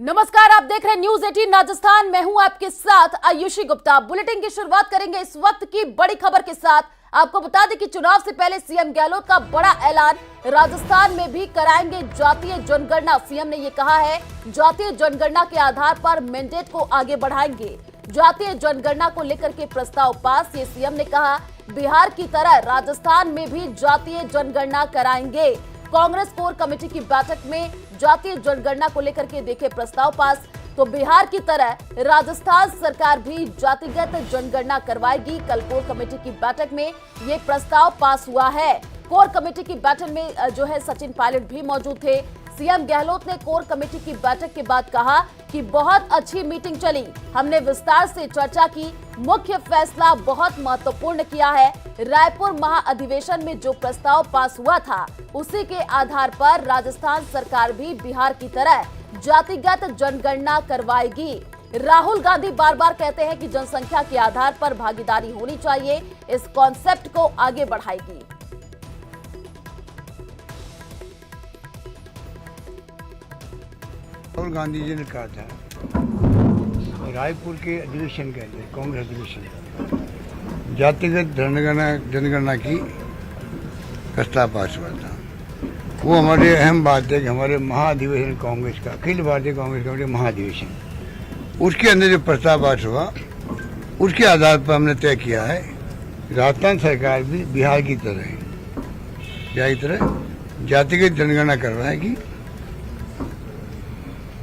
नमस्कार, आप देख रहे हैं न्यूज 18 राजस्थान। मैं हूं आपके साथ आयुषी गुप्ता। बुलेटिन की शुरुआत करेंगे इस वक्त की बड़ी खबर के साथ। आपको बता दें कि चुनाव से पहले सीएम गहलोत का बड़ा ऐलान, राजस्थान में भी कराएंगे जातीय जनगणना। सीएम ने ये कहा है, जातीय जनगणना के आधार पर मैंडेट को आगे बढ़ाएंगे। जातीय जनगणना को लेकर के प्रस्ताव पास, ये सीएम ने कहा। बिहार की तरह राजस्थान में भी जातीय जनगणना कराएंगे। कांग्रेस कोर कमेटी की बैठक में जातीय जनगणना को लेकर के देखे प्रस्ताव पास, तो बिहार की तरह राजस्थान सरकार भी जातिगत जनगणना करवाएगी। कल कोर कमेटी की बैठक में ये प्रस्ताव पास हुआ है। कोर कमेटी की बैठक में जो है सचिन पायलट भी मौजूद थे। सीएम गहलोत ने कोर कमेटी की बैठक के बाद कहा कि बहुत अच्छी मीटिंग चली, हमने विस्तार से चर्चा की, मुख्य फैसला बहुत महत्वपूर्ण किया है। रायपुर महाअधिवेशन में जो प्रस्ताव पास हुआ था, उसी के आधार पर राजस्थान सरकार भी बिहार की तरह जातिगत जनगणना करवाएगी। राहुल गांधी बार बार कहते हैं कि जनसंख्या के आधार पर भागीदारी होनी चाहिए, इस कॉन्सेप्ट को आगे बढ़ाएगी। राहुल गांधी जी ने कहा था रायपुर के अधिवेशन के अंदर, कांग्रेस अधिवेशन, जातिगत जनगणना की प्रस्ताव पास हुआ था। वो हमारे अहम बात है कि हमारे महाधिवेशन कांग्रेस का, अखिल भारतीय कांग्रेस कमेटी महाधिवेशन, उसके अंदर जो प्रस्ताव पास हुआ, उसके आधार पर हमने तय किया है राजस्थान सरकार भी बिहार की तरह जातिगत जनगणना करवाएगी।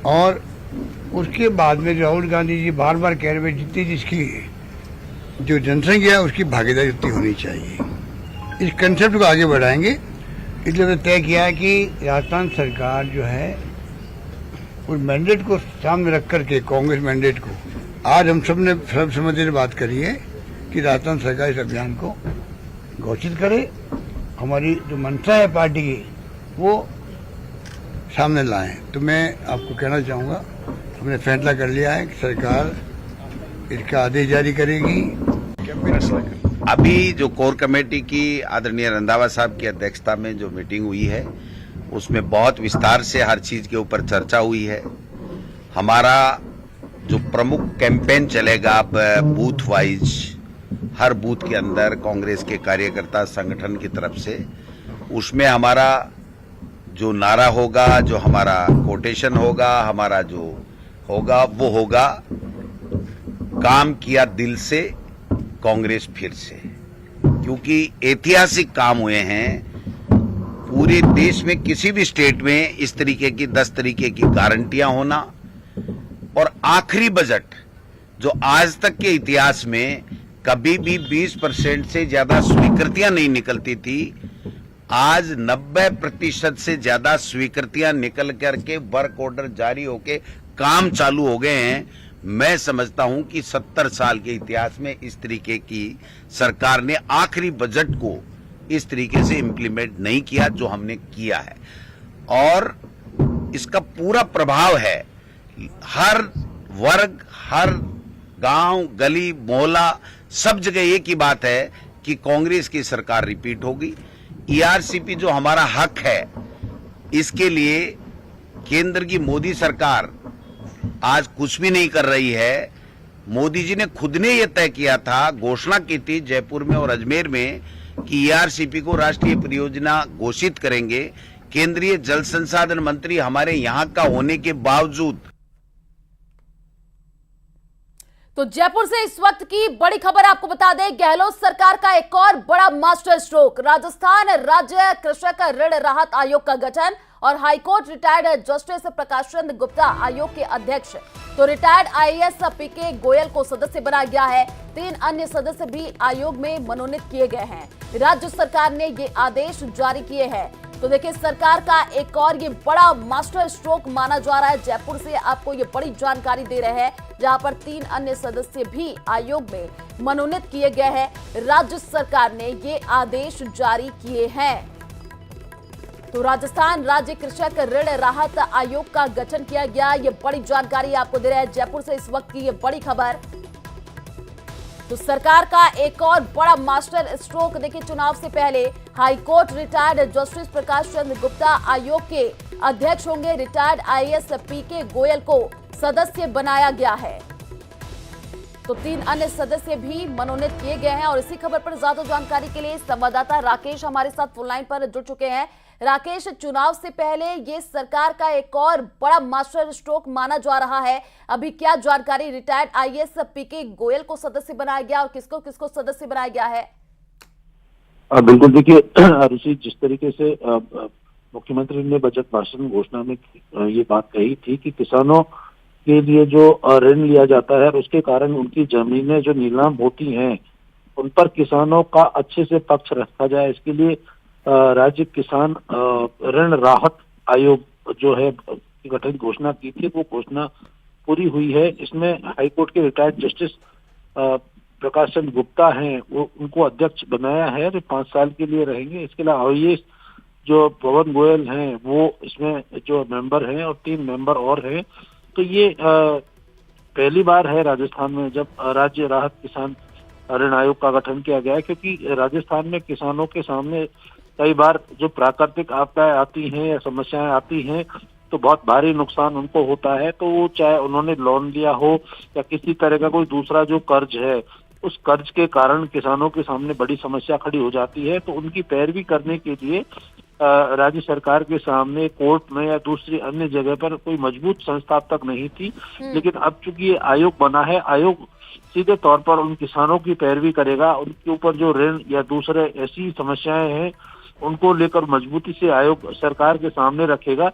और उसके बाद में राहुल गांधी जी बार बार कह रहे हैं जितनी जिसकी जो जनसंख्या है उसकी भागीदारी उतनी होनी चाहिए। इस कंसेप्ट को आगे बढ़ाएंगे। इसलिए हमने तय किया है कि राजस्थान सरकार जो है उस मैंडेट को सामने रख करके, कांग्रेस मैंडेट को, आज हम सब ने सर्वसम्मति से बात करी है कि राजस्थान सरकार इस अभियान को घोषित करे। हमारी जो मंशा है पार्टी की, वो सामने लाएं। तो मैं आपको कहना चाहूँगा, हमने फैसला कर लिया है कि सरकार इसका आदेश जारी करेगी। अभी जो कोर कमेटी की आदरणीय रंधावा साहब की अध्यक्षता में जो मीटिंग हुई है, उसमें बहुत विस्तार से हर चीज के ऊपर चर्चा हुई है। हमारा जो प्रमुख कैंपेन चलेगा अब बूथ वाइज, हर बूथ के अंदर कांग्रेस के कार्यकर्ता संगठन की तरफ से, उसमें हमारा जो नारा होगा, जो हमारा कोटेशन होगा, हमारा जो होगा वो होगा, काम किया दिल से, कांग्रेस फिर से। क्योंकि ऐतिहासिक काम हुए हैं पूरे देश में, किसी भी स्टेट में इस तरीके की 10 तरीके की गारंटियां होना, और आखिरी बजट जो आज तक के इतिहास में कभी भी 20% से ज्यादा स्वीकृतियां नहीं निकलती थी, आज 90% से ज्यादा स्वीकृतियां निकल करके वर्क ऑर्डर जारी होके काम चालू हो गए हैं। मैं समझता हूं कि 70 साल के इतिहास में इस तरीके की सरकार ने आखिरी बजट को इस तरीके से इंप्लीमेंट नहीं किया जो हमने किया है। और इसका पूरा प्रभाव है हर वर्ग, हर गांव, गली, मोहल्ला, सब जगह एक ही बात है कि कांग्रेस की सरकार रिपीट होगी। ईआरसीपी जो हमारा हक है, इसके लिए केंद्र की मोदी सरकार आज कुछ भी नहीं कर रही है। मोदी जी ने खुद ने यह तय किया था, घोषणा की थी जयपुर में और अजमेर में कि ईआरसीपी को राष्ट्रीय परियोजना घोषित करेंगे। केंद्रीय जल संसाधन मंत्री हमारे यहां का होने के बावजूद। तो जयपुर से इस वक्त की बड़ी खबर आपको बता दें, गहलोत सरकार का एक और बड़ा मास्टर स्ट्रोक, राजस्थान राज्य कृषक ऋण राहत आयोग का गठन और high court retired justice Prakash Chandra Gupta आयोग के अध्यक्ष। तो रिटायर्ड आईएएस पीके गोयल को सदस्य बनाया गया है। 3 अन्य सदस्य भी आयोग में मनोनीत किए गए हैं। राज्य सरकार ने ये आदेश जारी किए हैं। तो देखिए, सरकार का एक और ये बड़ा मास्टर स्ट्रोक माना जा रहा है। जयपुर से आपको ये बड़ी जानकारी दे रहे हैं, जहां पर 3 अन्य सदस्य भी आयोग में मनोनीत किए गए हैं। राज्य सरकार ने ये आदेश जारी किए हैं। तो राजस्थान राज्य कृषक ऋण राहत आयोग का गठन किया गया, ये बड़ी जानकारी आपको दे रहे हैं जयपुर से इस वक्त की ये बड़ी खबर। तो सरकार का एक और बड़ा मास्टर स्ट्रोक, देखिए चुनाव से पहले high court retired justice Prakash Chandra Gupta आयोग के अध्यक्ष होंगे। रिटायर्ड आईएएस पीके गोयल को सदस्य बनाया गया है, तो 3 अन्य सदस्य भी मनोनीत किए गए हैं। और इसी खबर पर ज्यादा जानकारी के लिए संवाददाता राकेश हमारे साथ फोन लाइन पर जुड़ चुके हैं। राकेश, चुनाव से पहले ये सरकार का एक और बड़ा मास्टर स्ट्रोक माना जा रहा है, अभी क्या जानकारी? रिटायर्ड आईएएस पीके गोयल को सदस्य बनाया गया और किसको किसको सदस्य बनाया गया है? बिल्कुल, देखिए ऋषि, जिस तरीके से मुख्यमंत्री ने बजट भाषण घोषणा में ये बात कही थी कि किसानों के लिए जो ऋण लिया जाता है उसके कारण उनकी जमीनें जो नीलाम होती हैं उन पर किसानों का अच्छे से पक्ष रखा जाए, इसके लिए राज्य किसान ऋण राहत आयोग जो है की गठन घोषणा की थी, वो घोषणा पूरी हुई है। इसमें हाईकोर्ट के रिटायर्ड जस्टिस प्रकाश चंद्र गुप्ता हैं, वो उनको अध्यक्ष बनाया है, जो 5 साल के लिए रहेंगे। इसके अलावा आईएएस जो पवन गोयल हैं वो इसमें जो मेंबर हैं और 3 मेंबर और हैं। तो ये पहली बार है राजस्थान में जब राज्य राहत किसान ऋण आयोग का गठन किया गया है, क्योंकि राजस्थान में किसानों के सामने कई बार जो प्राकृतिक आपदाएं आती हैं या समस्याएं आती हैं तो बहुत भारी नुकसान उनको होता है। तो वो चाहे उन्होंने लोन लिया हो या किसी तरह का कोई दूसरा जो कर्ज है, उस कर्ज के कारण किसानों के सामने बड़ी समस्या खड़ी हो जाती है। तो उनकी पैरवी करने के लिए राज्य सरकार के सामने कोर्ट में या दूसरी अन्य जगह पर कोई मजबूत संस्था अब तक नहीं थी, लेकिन अब चूंकि ये आयोग बना है, आयोग सीधे तौर पर उन किसानों की पैरवी करेगा, उनके ऊपर जो ऋण या दूसरे ऐसी समस्याएं हैं उनको लेकर मजबूती से आयोग सरकार के सामने रखेगा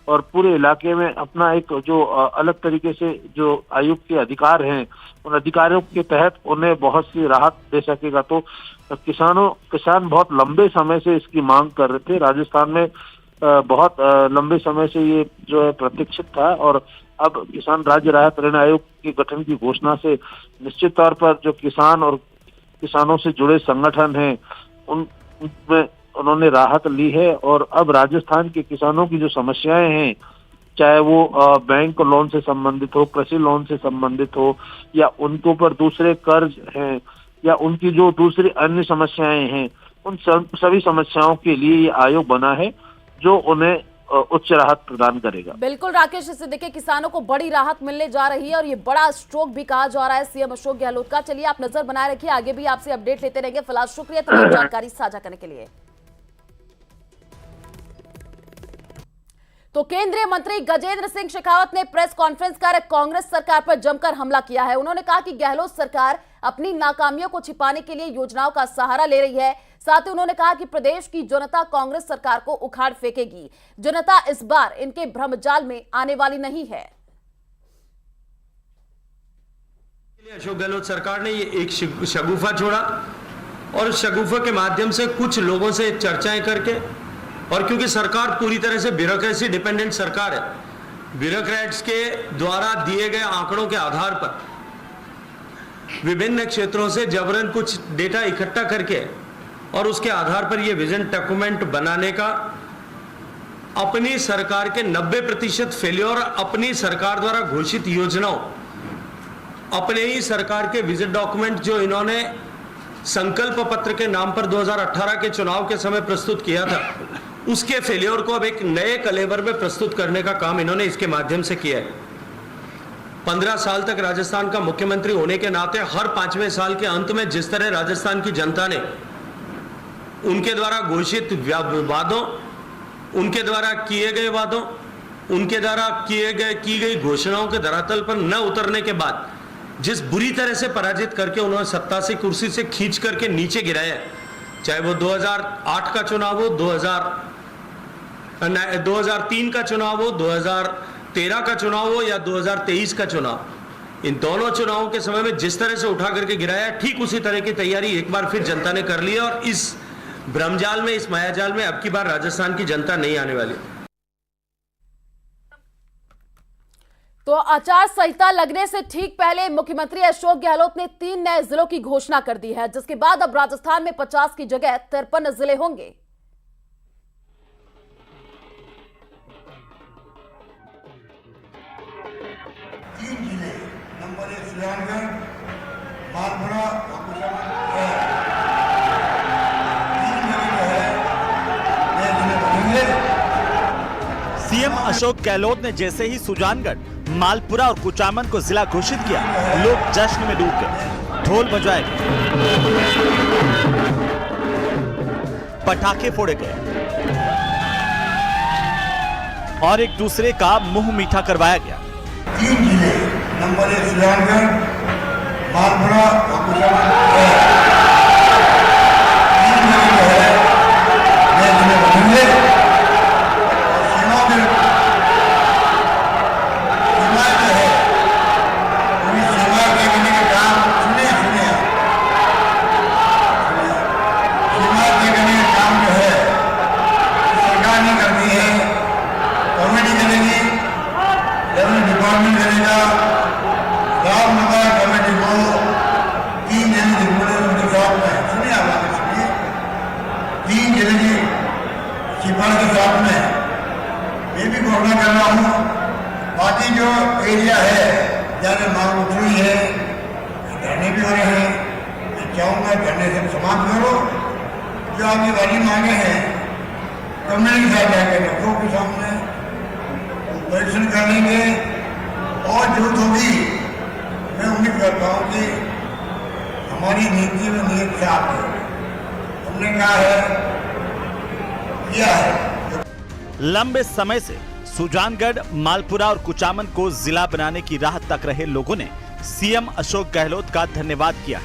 और पूरे इलाके में अपना एक जो अलग तरीके से जो आयोग के अधिकार हैं उन अधिकारों के तहत उन्हें बहुत सी राहत दे सकेगा। तो किसान बहुत लंबे समय से इसकी मांग कर रहे थे। राजस्थान में बहुत लंबे समय से ये जो है प्रतीक्षित था और अब किसान राज्य राहत ऋण आयोग के गठन की घोषणा से निश्चित तौर पर जो किसान और किसानों से जुड़े संगठन हैं उनमें उन्होंने राहत ली है। और अब राजस्थान के किसानों की जो समस्याएं हैं, चाहे वो बैंक लोन से संबंधित हो, कृषि लोन से संबंधित हो या उनके ऊपर दूसरे कर्ज हैं या उनकी जो दूसरी अन्य समस्याएं हैं, उन सभी समस्याओं के लिए ये आयोग बना है जो उन्हें उच्च राहत प्रदान करेगा। बिल्कुल राकेश, इससे देखिए किसानों को बड़ी राहत मिलने जा रही है और ये बड़ा स्ट्रोक भी कहा जा रहा है सीएम अशोक गहलोत का। चलिए आप नजर बनाए रखिए, आगे भी आपसे अपडेट लेते रहेंगे। फिलहाल शुक्रिया तमाम जानकारी साझा करने के लिए। तो केंद्रीय मंत्री गजेंद्र सिंह शेखावत ने प्रेस कॉन्फ्रेंस कर कांग्रेस सरकार पर जमकर हमला किया है। उन्होंने कहा कि गहलोत सरकार अपनी नाकामियों को छिपाने के लिए योजनाओं का सहारा ले रही है। साथ ही उन्होंने कहा कि प्रदेश की जनता कांग्रेस सरकार को उखाड़ फेंकेगी। जनता इस बार इनके भ्रमजाल में आने वाली नहीं है। अशोक गहलोत सरकार ने ये एक शगुफा छोड़ा और शगुफा के माध्यम से कुछ लोगों से चर्चाएं करके, और क्योंकि सरकार पूरी तरह से ब्यूरोक्रेसी डिपेंडेंट सरकार है, ब्यूरोक्रेट्स के द्वारा दिए गए आंकड़ों के आधार पर विभिन्न क्षेत्रों से जबरन कुछ डेटा इकट्ठा करके और उसके आधार पर यह विजन डॉक्यूमेंट बनाने का अपनी सरकार के 90% फेल्योर, अपनी सरकार द्वारा घोषित योजनाओं, अपने ही सरकार के विजन डॉक्यूमेंट जो इन्होंने संकल्प पत्र के नाम पर 2018 के चुनाव के समय प्रस्तुत किया था, उसके फेलियर को अब एक नए कलेवर में प्रस्तुत करने का काम इन्होंने इसके माध्यम से किया है। 15 साल तक राजस्थान का मुख्यमंत्री होने के नाते हर 5वें साल के अंत में जिस तरह राजस्थान की जनता ने उनके द्वारा घोषित वादों, उनके द्वारा किए गए वादों, उनके द्वारा की गई घोषणाओं के धरातल पर न उतरने के बाद जिस बुरी तरह से पराजित करके उन्होंने सत्ता से कुर्सी से खींच करके नीचे गिराया, चाहे वो 2008 का चुनाव हो, 2003 का चुनाव हो, 2013 का चुनाव हो या 2023 का चुनाव, इन दोनों चुनावों के समय में जिस तरह से उठा करके गिराया, ठीक उसी तरह की तैयारी एक बार फिर जनता ने कर ली है। और इस भ्रमजाल में, इस मायाजाल में अब की बार राजस्थान की जनता नहीं आने वाली। तो आचार संहिता लगने से ठीक पहले मुख्यमंत्री अशोक गहलोत ने 3 नए जिलों की घोषणा कर दी है, जिसके बाद अब राजस्थान में 50 की जगह 53 जिले होंगे। नंबर 1 सुजानगढ़, मालपुरा, सीएम अशोक गहलोत ने जैसे ही सुजानगढ़, मालपुरा और कुचामन को जिला घोषित किया, लोग जश्न में डूब गए। ढोल बजाए गए, पटाखे फोड़े गए और एक दूसरे का मुंह मीठा करवाया गया। 3 जिले नंबर 1 सुजानगढ़, मालपुरा और कुचामन मैं भी घोषणा कर रहा हूँ। बाकी जो एरिया है जहाँ मांग उठ रही है, धरने भी हो रहे हैं, मैं चाहूँगा धरने से समाप्त करो। जो आपकी वाली मांगे हैं कम्युनिटी के साथ जाकर लोगों के सामने प्रदर्शन कर लेंगे और जो होगी मैं उम्मीद करता हूँ कि हमारी नीति में नियत साफ है। हमने कहा है किया है। लंबे समय से सुजानगढ़, मालपुरा और कुचामन को जिला बनाने की राह तक रहे लोगों ने सीएम अशोक गहलोत का धन्यवाद किया है।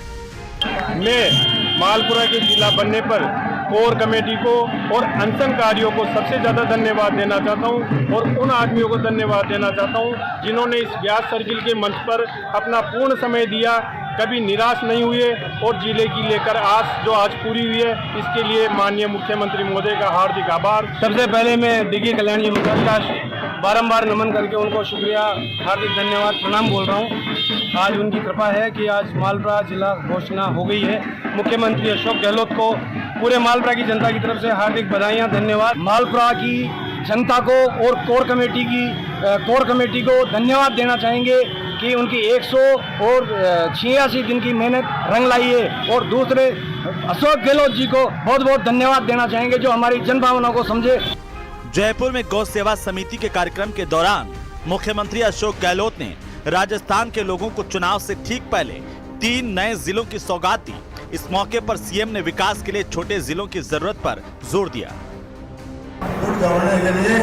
मैं मालपुरा के जिला बनने पर कोर कमेटी को और अनशनकारियों को सबसे ज्यादा धन्यवाद देना चाहता हूं और उन आदमियों को धन्यवाद देना चाहता हूं जिन्होंने इस व्यास सर्किल के मंच पर अपना पूर्ण समय दिया, कभी निराश नहीं हुए और जिले की लेकर आस जो आज पूरी हुई है, इसके लिए माननीय मुख्यमंत्री महोदय का हार्दिक आभार। सबसे पहले मैं डिग्गी कल्याण जी का बारंबार नमन करके उनको शुक्रिया, हार्दिक धन्यवाद, प्रणाम बोल रहा हूं। आज उनकी कृपा है कि आज मालपुरा जिला घोषणा हो गई है। मुख्यमंत्री अशोक गहलोत को पूरे मालपुरा की जनता की तरफ से हार्दिक बधाइयाँ, धन्यवाद। मालपुरा की जनता को और कोर कमेटी को धन्यवाद देना चाहेंगे कि उनकी 186 दिन की मेहनत रंग लाई है। और दूसरे अशोक गहलोत जी को बहुत बहुत धन्यवाद देना चाहेंगे जो हमारी जनभावना को समझे। जयपुर में गौ सेवा समिति के कार्यक्रम के दौरान मुख्यमंत्री अशोक गहलोत ने राजस्थान के लोगों को चुनाव से ठीक पहले 3 नए जिलों की सौगात दी। इस मौके पर सीएम ने विकास के लिए छोटे जिलों की जरूरत पर जोर दिया। गुड गवर्नेंस के लिए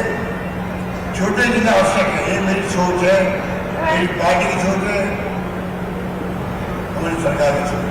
छोटे जिला आवश्यक है, ये मेरी सोच है, मेरी पार्टी की सोच है, हमारी सरकार की सोच है।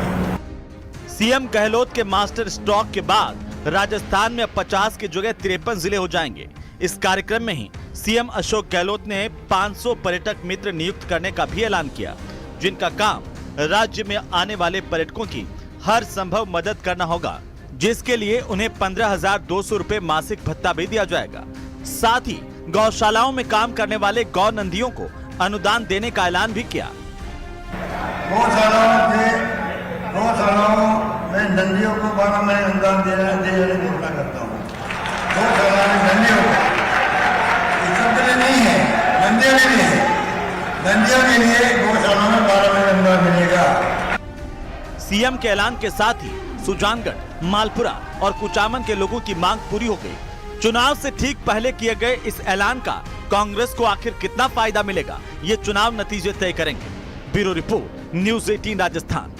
सीएम गहलोत के मास्टर स्ट्रोक के बाद राजस्थान में 50 की जगह 53 जिले हो जाएंगे। इस कार्यक्रम में ही सीएम अशोक गहलोत ने 500 पर्यटक मित्र नियुक्त करने का भी ऐलान किया, जिनका काम राज्य में आने वाले पर्यटकों की हर संभव मदद करना होगा, जिसके लिए उन्हें 15,200 रुपए मासिक भत्ता भी दिया जाएगा। साथ ही गौशालाओं में काम करने वाले गौ नंदियों को अनुदान देने का ऐलान भी किया। गौशालाओं में नंदियों को 12 महीने अनुदान देने की घोषणा करता हूँ। गौशाला में नंदियों को, सबके लिए नहीं है, नंदियों के लिए है। नंदियों के लिए गौशाला में 12 महीने अनुदान मिलेगा। सीएम के ऐलान के साथ ही सुजानगढ़, मालपुरा और कुचामन के लोगों की मांग पूरी हो गई। चुनाव से ठीक पहले किए गए इस ऐलान का कांग्रेस को आखिर कितना फायदा मिलेगा, ये चुनाव नतीजे तय करेंगे। Bureau report, news 18 Rajasthan.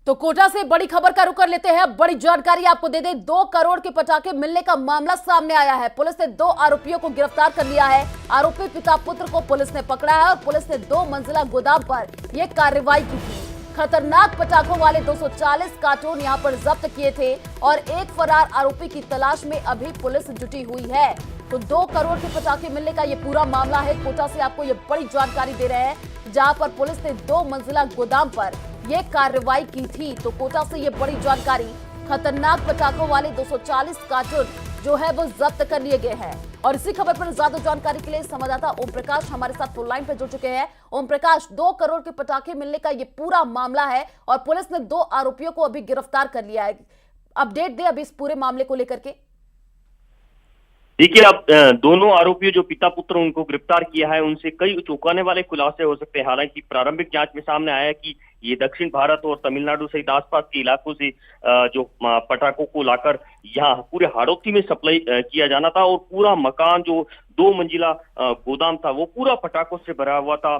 तो कोटा से बड़ी खबर का रुख कर लेते हैं। बड़ी जानकारी आपको दे दें, 2 करोड़ के पटाखे मिलने का मामला सामने आया है। पुलिस ने 2 आरोपियों को गिरफ्तार कर लिया है। आरोपी पिता पुत्र को पुलिस ने पकड़ा है और पुलिस ने 2 मंजिला गोदाम पर यह कार्रवाई की थी। खतरनाक पटाखों वाले 240 कार्टून यहां पर जब्त किए थे और एक फरार आरोपी की तलाश में अभी पुलिस जुटी हुई है। तो 2 करोड़ के पटाखे मिलने का ये पूरा मामला है। कोटा से आपको ये बड़ी जानकारी दे रहे हैं, जहां पर पुलिस ने 2 मंजिला गोदाम पर ये कार्रवाई की थी। तो कोटा से ये बड़ी जानकारी, खतरनाक पटाखों वाले 240 कार्टून जो है वो जब्त कर लिए गए हैं। और इसी खबर पर ज्यादा जानकारी के लिए संवाददाता ओम प्रकाश हमारे साथ फोन लाइन पर जुड़ चुके हैं। ओम प्रकाश, 2 करोड़ के पटाखे मिलने का ये पूरा मामला है और पुलिस ने 2 आरोपियों को अभी गिरफ्तार कर लिया है। अपडेट दे अभी इस पूरे मामले को लेकर के। देखिए, अब दोनों आरोपियों जो पिता पुत्र उनको गिरफ्तार किया है, उनसे कई चौंकाने वाले खुलासे हो सकते हैं। हालांकि प्रारंभिक जांच में सामने आया कि ये दक्षिण भारत और तमिलनाडु सहित आसपास के इलाकों से जो पटाखों को लाकर यहाँ पूरे हाड़ौती में सप्लाई किया जाना था, और पूरा मकान जो 2 मंजिला गोदाम था वो पूरा पटाखों से भरा हुआ था।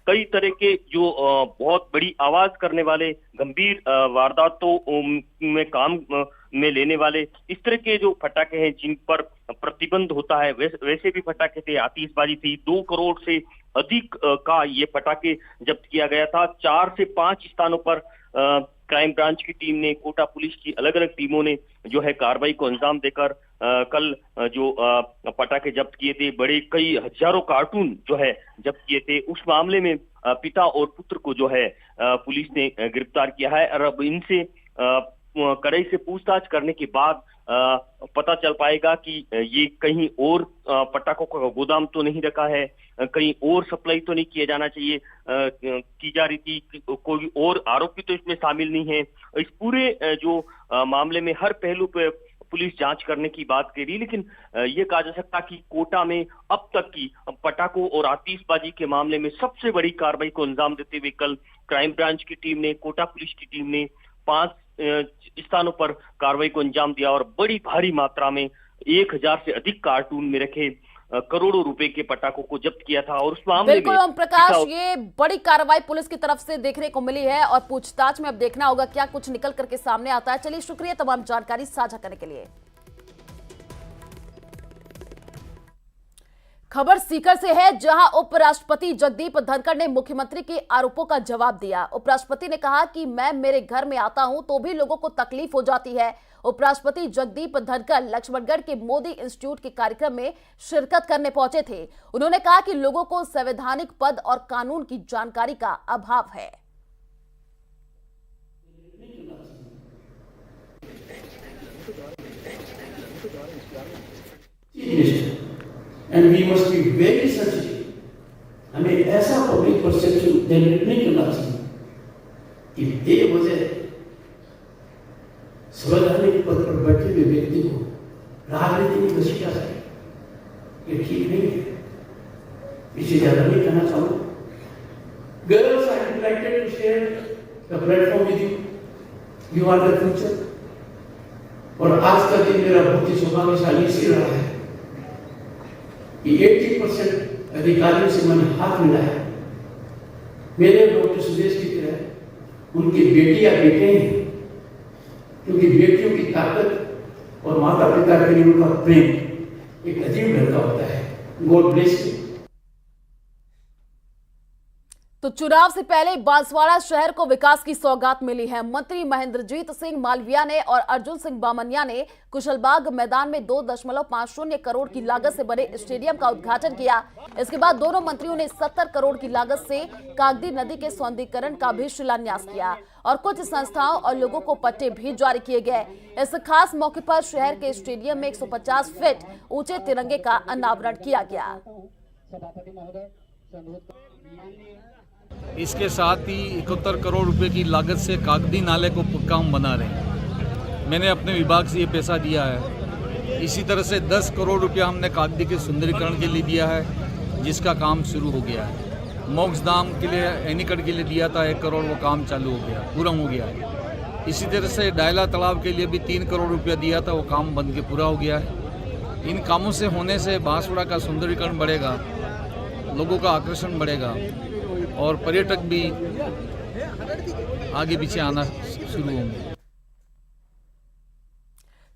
कई तरह के जो बहुत बड़ी आवाज करने वाले गंभीर वारदातों में काम में लेने वाले इस तरह के जो पटाखे हैं जिन पर प्रतिबंध होता है, वैसे भी पटाखे थे, आतिशबाजी थी। 2 करोड़ से अधिक का ये पटाखे जब्त किया गया था। 4 से 5 स्थानों पर क्राइम ब्रांच की टीम ने, कोटा पुलिस की अलग अलग टीमों ने जो है कार्रवाई को अंजाम देकर कल जो पटाखे जब्त किए थे, बड़े कई हजारों कार्टून जो है जब्त किए थे। उस मामले में पिता और पुत्र को जो है पुलिस ने गिरफ्तार किया है, और अब इनसे कड़ाई से पूछताछ करने के बाद पता चल पाएगा कि ये कहीं और पटाखों का गोदाम तो नहीं रखा है, कहीं और सप्लाई तो नहीं किया जाना चाहिए की जा रही थी, कोई और आरोपी तो इसमें शामिल नहीं है। इस पूरे जो मामले में हर पहलू पे पुलिस जांच करने की बात करी, लेकिन ये कहा जा सकता कि कोटा में अब तक की पटाखों और आतिशबाजी के मामले में सबसे बड़ी कार्रवाई को अंजाम देते हुए कल क्राइम ब्रांच की टीम ने, कोटा पुलिस की टीम ने 5 स्थानों पर कार्रवाई को अंजाम दिया, और बड़ी भारी मात्रा में 1000 से अधिक कार्टून में रखे करोड़ों रुपए के पटाखों को जब्त किया था। और उस मामले बिल्कुल ओम प्रकाश, ये बड़ी कार्रवाई पुलिस की तरफ से देखने को मिली है, और पूछताछ में अब देखना होगा क्या कुछ निकल करके सामने आता है। चलिए, शुक्रिया तमाम जानकारी साझा करने के लिए। खबर सीकर से है, जहां उपराष्ट्रपति जगदीप धनखड़ ने मुख्यमंत्री के आरोपों का जवाब दिया। उपराष्ट्रपति ने कहा कि मैं मेरे घर में आता हूं तो भी लोगों को तकलीफ हो जाती है। उपराष्ट्रपति जगदीप धनखड़ लक्ष्मणगढ़ के मोदी इंस्टीट्यूट के कार्यक्रम में शिरकत करने पहुंचे थे। उन्होंने कहा कि लोगों को संवैधानिक पद और कानून की जानकारी का अभाव है। And we must be very sensitive. हमें ऐसा पब्लिक परसेप्शन जनरेट नहीं करना चाहिए कि बेवजह संवैधानिक पद पर बैठे हुए व्यक्ति को राजनीति में घसीटा जाए, ये ठीक नहीं है। इसे ज्यादा नहीं कहना चाहूँगा। Girls, I would like to share the platform with you. You are the future. और आज का दिन मेरा बहुत ही सौभाग्यशाली इसलिए रहा है कि 80% अधिकारियों से मैंने हाथ मिलाया। मेरे डॉक्टर सुदेश की तरह उनकी बेटियां बेटे हैं, क्योंकि बेटियों की ताकत और माता पिता के लिए उनका प्रेम एक अजीब ढंग का होता है। God bless you. तो चुनाव से पहले बांसवाड़ा शहर को विकास की सौगात मिली है। मंत्री महेंद्रजीत सिंह मालविया ने और अर्जुन सिंह बामनिया ने कुशलबाग मैदान में 2.50 करोड़ की लागत से बने स्टेडियम का उद्घाटन किया। इसके बाद दोनों मंत्रियों ने 70 करोड़ की लागत से कागदी नदी के सौंदर्यीकरण का भी शिलान्यास किया, और कुछ संस्थाओं और लोगों को पट्टे भी जारी किए गए। इस खास मौके पर शहर के स्टेडियम में 150 फीट ऊंचे तिरंगे का अनावरण किया गया। इसके साथ ही 71 करोड़ रुपए की लागत से कागदी नाले को पक्का हम बना रहे हैं। मैंने अपने विभाग से ये पैसा दिया है। इसी तरह से 10 करोड़ रुपया हमने कागदी के सुंदरीकरण के लिए दिया है, जिसका काम शुरू हो गया है। मोक्षधाम के लिए एनीकट के लिए दिया था 1 करोड़, वो काम चालू हो गया, पूरा हो गया है। इसी तरह से डायला तालाब के लिए भी 3 करोड़ रुपया दिया था, वो काम बन के पूरा हो गया है। इन कामों से होने से बांसवाड़ा का सुंदरीकरण बढ़ेगा, लोगों का आकर्षण बढ़ेगा, और पर्यटक भी आगे पीछे आना शुरू होंगे।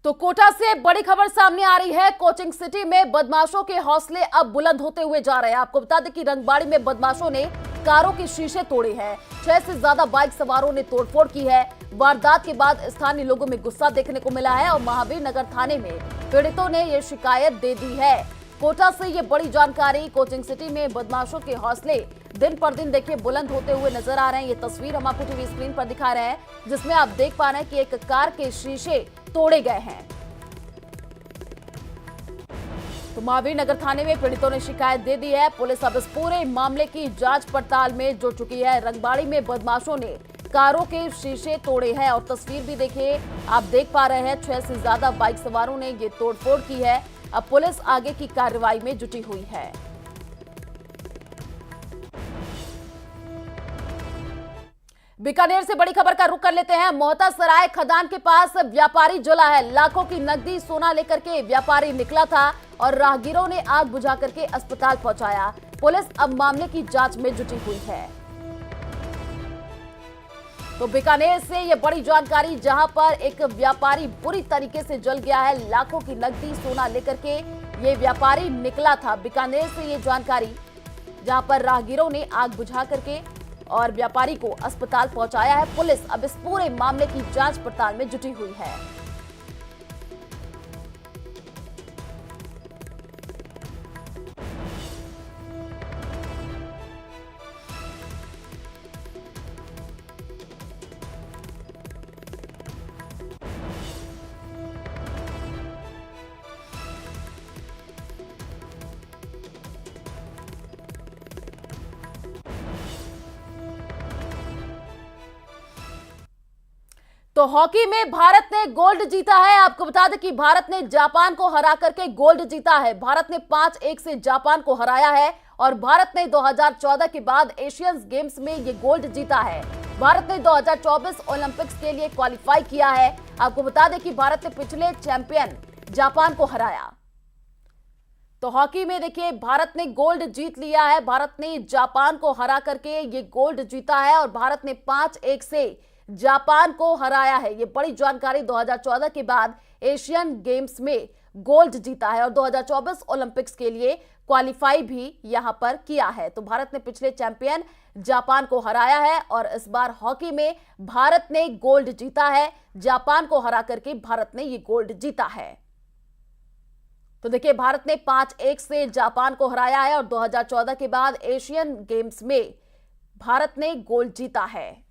तो कोटा से बड़ी खबर सामने आ रही है। कोचिंग सिटी में बदमाशों के हौसले अब बुलंद होते हुए जा रहे हैं। आपको बता दें कि रंगबाड़ी में बदमाशों ने कारों के शीशे तोड़े हैं। 6 से ज्यादा बाइक सवारों ने तोड़फोड़ की है। वारदात के बाद स्थानीय लोगों में गुस्सा देखने को मिला है, और महावीर नगर थाने में पीड़ितों ने यह शिकायत दे दी है। कोटा से ये बड़ी जानकारी। कोचिंग सिटी में बदमाशों के हौसले दिन पर दिन देखिए बुलंद होते हुए नजर आ रहे हैं। ये तस्वीर हम आपको टीवी स्क्रीन पर दिखा रहे हैं, जिसमें आप देख पा रहे हैं कि एक कार के शीशे तोड़े गए हैं। तो महावीर नगर थाने में पीड़ितों ने शिकायत दे दी है। पुलिस अब इस पूरे मामले की जांच पड़ताल में जुट चुकी है। रंगबाड़ी में बदमाशों ने कारों के शीशे तोड़े हैं, और तस्वीर भी देखिए, आप देख पा रहे हैं 6 से ज्यादा बाइक सवारों ने ये तोड़फोड़ की है। अब पुलिस आगे की कार्रवाई में जुटी हुई है। बीकानेर से बड़ी खबर का रुख कर लेते हैं। मोहता सराय खदान के पास व्यापारी जला है। लाखों की नकदी सोना लेकर के व्यापारी निकला था और राहगीरों ने आग बुझा करके अस्पताल पहुंचाया। पुलिस अब मामले की जांच में जुटी हुई है। तो बीकानेर से ये बड़ी जानकारी, जहां पर एक व्यापारी बुरी तरीके से जल गया है। लाखों की नकदी सोना लेकर के ये व्यापारी निकला था। बीकानेर से ये जानकारी, जहां पर राहगीरों ने आग बुझा करके और व्यापारी को अस्पताल पहुंचाया है। पुलिस अब इस पूरे मामले की जांच पड़ताल में जुटी हुई है। तो हॉकी में भारत ने गोल्ड जीता है। आपको बता दें कि भारत ने जापान को हरा करके गोल्ड जीता है। भारत ने 5-1 से जापान को हराया है और भारत ने 2014 के बाद एशियन गेम्स में ये गोल्ड जीता है। भारत ने 2024 ओलंपिक्स के लिए क्वालिफाई किया है। आपको बता दें कि भारत ने पिछले चैंपियन जापान को हराया। तो हॉकी में देखिए, भारत ने गोल्ड जीत लिया है। भारत ने जापान को हरा करके ये गोल्ड जीता है और भारत ने 5-1 से जापान को हराया है। ये बड़ी जानकारी, 2014 के बाद एशियन गेम्स में गोल्ड जीता है और 2024 ओलंपिक्स के लिए क्वालिफाई भी यहां पर किया है। तो भारत ने पिछले चैंपियन जापान को हराया है और इस बार हॉकी में भारत ने गोल्ड जीता है। जापान को हरा करके भारत ने ये गोल्ड जीता है। तो देखिए, भारत ने 5-1 से जापान को हराया है और 2014 के बाद एशियन गेम्स में भारत ने गोल्ड जीता है।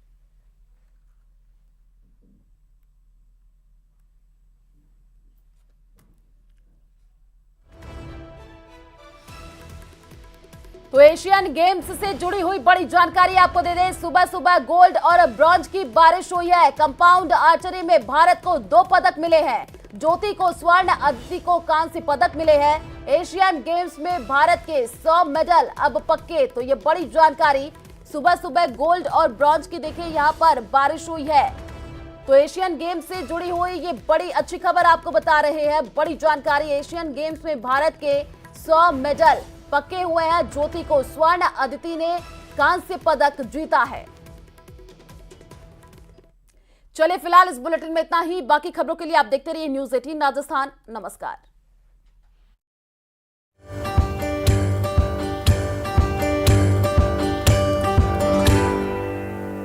तो एशियन गेम्स से जुड़ी हुई बड़ी जानकारी आपको दे दें। सुबह सुबह गोल्ड और ब्रॉन्ज की बारिश हुई है। कंपाउंड आर्चरी में भारत को 2 पदक मिले हैं। ज्योति को स्वर्ण, अदिति को कांस्य पदक मिले हैं। एशियन गेम्स में भारत के 100 मेडल अब पक्के। तो ये बड़ी जानकारी, सुबह सुबह गोल्ड और ब्रॉन्ज की देखिए यहां पर बारिश हुई है। तो एशियन गेम्स से जुड़ी हुई ये बड़ी अच्छी खबर आपको बता रहे हैं। बड़ी जानकारी, एशियन गेम्स में भारत के 100 मेडल पक्के हुए हैं। ज्योति को स्वर्ण, अदिति ने कांस्य पदक जीता है। चलिए फिलहाल इस बुलेटिन में इतना ही। बाकी खबरों के लिए आप देखते रहिए न्यूज़ 18 राजस्थान। नमस्कार।